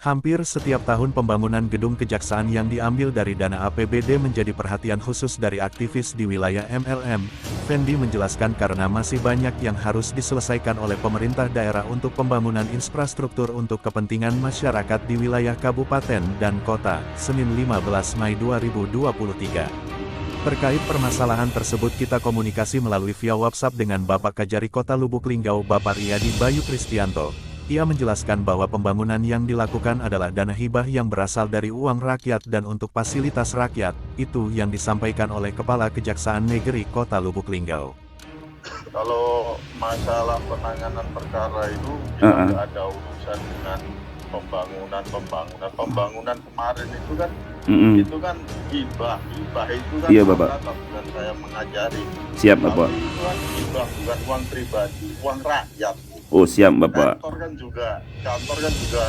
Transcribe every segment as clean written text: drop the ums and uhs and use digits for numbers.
Hampir setiap tahun pembangunan gedung kejaksaan yang diambil dari dana APBD menjadi perhatian khusus dari aktivis di wilayah MLM. Fendi menjelaskan karena masih banyak yang harus diselesaikan oleh pemerintah daerah untuk pembangunan infrastruktur untuk kepentingan masyarakat di wilayah kabupaten dan kota, Senin 15 Mei 2023. Terkait permasalahan tersebut kita komunikasi melalui via WhatsApp dengan Bapak Kajari Kota Lubuk Linggau Bapak Riyadi Bayu Kristianto. Ia menjelaskan bahwa pembangunan yang dilakukan adalah dana hibah yang berasal dari uang rakyat dan untuk fasilitas rakyat, itu yang disampaikan oleh Kepala Kejaksaan Negeri Kota Lubuk Linggau. Kalau masalah penanganan perkara itu kita nggak ada urusan dengan pembangunan kemarin itu kan hibah itu kan Iya, Bapak. bukan saya mengajari. Siap, Tapi Bapak. itu kan hibah, bukan uang pribadi, uang rakyat. Oh, siap, Bapak. Kantor kan juga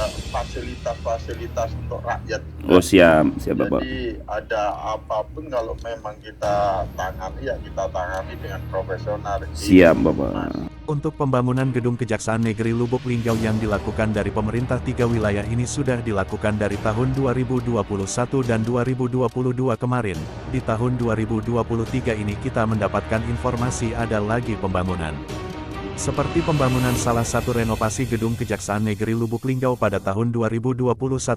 fasilitas untuk rakyat. Oh, siap Bapak. Jadi ada apapun kalau memang kita tangani ya kita tangani dengan profesional. Siap, Bapak. Untuk pembangunan gedung Kejaksaan Negeri Lubuk Linggau yang dilakukan dari pemerintah 3 wilayah ini sudah dilakukan dari tahun 2021 dan 2022 kemarin. Di tahun 2023 ini kita mendapatkan informasi ada lagi pembangunan. Seperti pembangunan salah satu renovasi gedung Kejaksaan Negeri Lubuk Linggau pada tahun 2021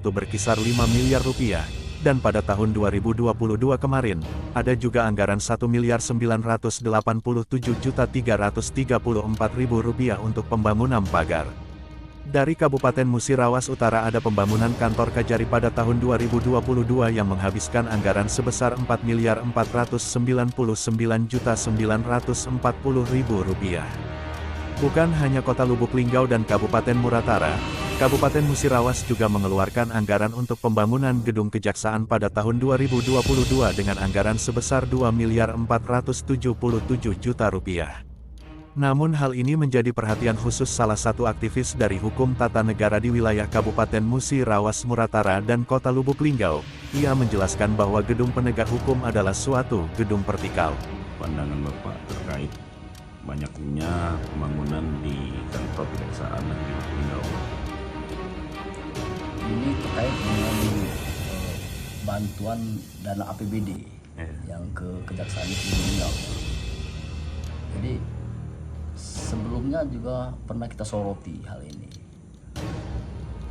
berkisar 5 miliar rupiah. Dan pada tahun 2022 kemarin, ada juga anggaran 1.987.334.000 rupiah untuk pembangunan pagar. Dari Kabupaten Musirawas Utara ada pembangunan kantor Kajari pada tahun 2022 yang menghabiskan anggaran sebesar 4.499.940.000 rupiah. Bukan hanya Kota Lubuk Linggau dan Kabupaten Muratara, Kabupaten Musirawas juga mengeluarkan anggaran untuk pembangunan gedung kejaksaan pada tahun 2022 dengan anggaran sebesar 2.477.000.000 rupiah. Namun hal ini menjadi perhatian khusus salah satu aktivis dari hukum tata negara di wilayah Kabupaten Musirawas Muratara dan Kota Lubuk Linggau. Ia menjelaskan bahwa gedung penegak hukum adalah suatu gedung vertikal. Pandangan Bapak terkait banyaknya pembangunan di kantor kejaksaan negeri Lubuk Linggau. Ini terkait dengan bantuan dana APBD yang ke Kejaksaan Negeri Lubuk Linggau. Jadi sebelumnya juga pernah kita soroti hal ini.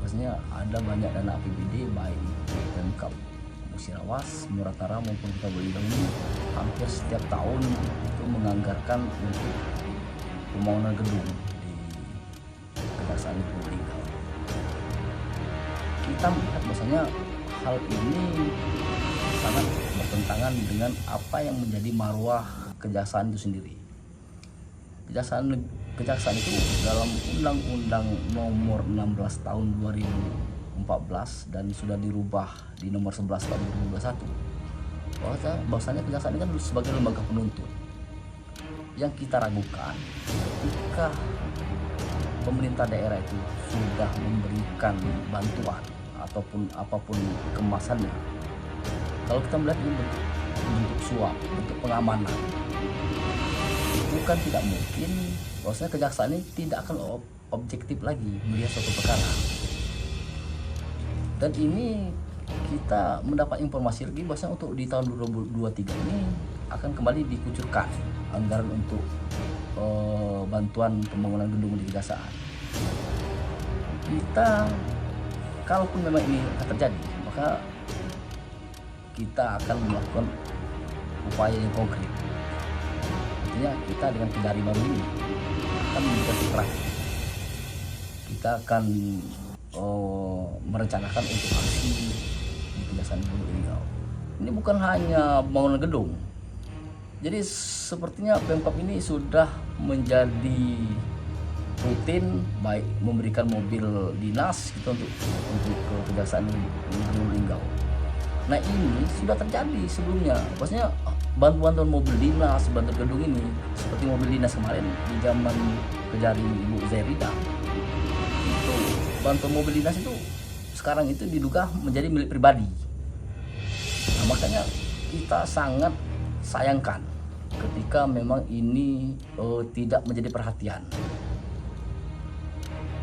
Maksudnya ada banyak dana APBD baik Pemkab Musirawas, Muratara maupun Kota Lubuk Linggau ini hampir setiap tahun itu menganggarkan untuk pembangunan gedung di Kejaksaan Negeri Lubuk Linggau. Kita melihat bahwasanya hal ini sangat bertentangan dengan apa yang menjadi marwah kejaksaan itu sendiri. Kejaksaan itu dalam Undang-Undang Nomor 16 Tahun 2014 dan sudah dirubah di Nomor 11 Tahun 2021. Bahwasanya kejaksaan ini kan sebagai lembaga penuntut. Yang kita ragukan ketika pemerintah daerah itu sudah memberikan bantuan ataupun apapun kemasannya, kalau kita melihat ini bentuk suap, bentuk pengamanan, bukan tidak mungkin bahwasanya kejaksaan ini tidak akan objektif lagi melihat suatu perkara. Dan ini kita mendapat informasi lagi bahwasanya untuk di tahun 2023 ini akan kembali dikucurkan anggaran untuk bantuan pembangunan gedung di kejaksaan. Kita kalaupun memang ini akan terjadi, maka kita akan melakukan upaya yang konkret. Artinya kita dengan Kajari baru ini akan memberikan strategi. Kita akan merencanakan untuk aksi di Kejaksaan Lubuk Linggau. Ini bukan hanya pembangunan gedung. Jadi sepertinya Pemkab ini sudah menjadi rutin, baik memberikan mobil dinas gitu untuk ke Kejaksaan Negeri Linggau. Nah ini sudah terjadi sebelumnya, maksudnya bantuan mobil dinas, bantuan gedung ini seperti mobil dinas kemarin di zaman Kejari Ibu Zerida, itu bantuan mobil dinas itu sekarang itu diduga menjadi milik pribadi. Nah, makanya kita sangat sayangkan ketika memang ini tidak menjadi perhatian.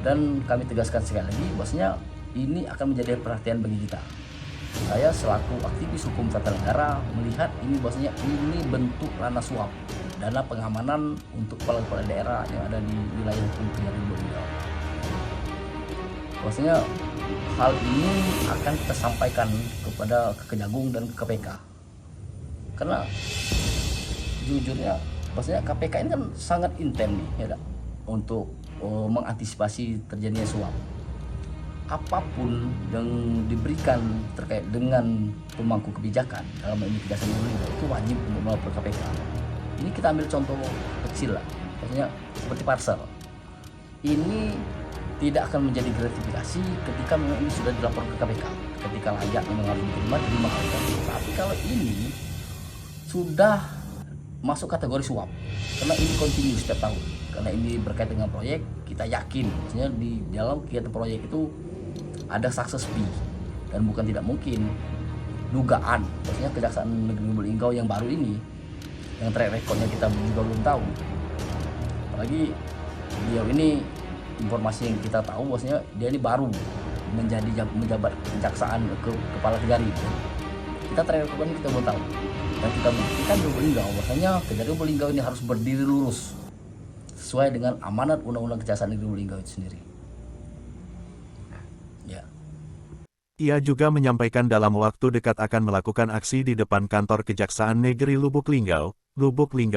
Dan kami tegaskan sekali lagi bahwasanya ini akan menjadi perhatian bagi kita. Saya selaku aktivis hukum tata negara melihat ini bahwasanya ini bentuk ranah suap, dana pengamanan untuk kepala-kepala daerah yang ada di wilayah hukum Kendari Lubuk Linggau. Bahwasanya hal ini akan kita sampaikan kepada Kejagung dan KPK. Karena jujurnya bahwasanya KPK ini kan sangat intens nih ya, untuk mengantisipasi terjadinya suap. Apapun yang diberikan terkait dengan pemangku kebijakan dalam ini Kejaksaan Negeri Lubuk Linggau itu wajib untuk melapor KPK. Ini kita ambil contoh kecil lah, maksudnya seperti parcel. Ini tidak akan menjadi gratifikasi ketika memang ini sudah dilapor ke KPK. Ketika layak memang harus diterima, terima. Tapi kalau ini sudah masuk kategori suap, karena ini kontinu setiap tahun, karena ini berkaitan dengan proyek, kita yakin maksudnya di dalam kegiatan proyek itu ada success fee, dan bukan tidak mungkin dugaan maksudnya Kejaksaan Negeri Lubuk Linggau yang baru ini, yang track recordnya kita juga belum tahu, apalagi beliau ini informasi yang kita tahu bahwasanya dia ini baru menjabat kejaksaan kepala Kejari. Kita track recordnya kita belum tahu, dan kita buktikan di Lubuk Linggau bahwasanya Kejari Lubuk Linggau ini harus berdiri lurus sesuai dengan amanat Undang-Undang Kejaksaan Negeri Lubuk Linggau itu sendiri. Ya. Ia juga menyampaikan dalam waktu dekat akan melakukan aksi di depan kantor Kejaksaan Negeri Lubuk Linggau,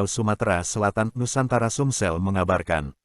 Sumatera Selatan, Nusantara. Sumsel mengabarkan.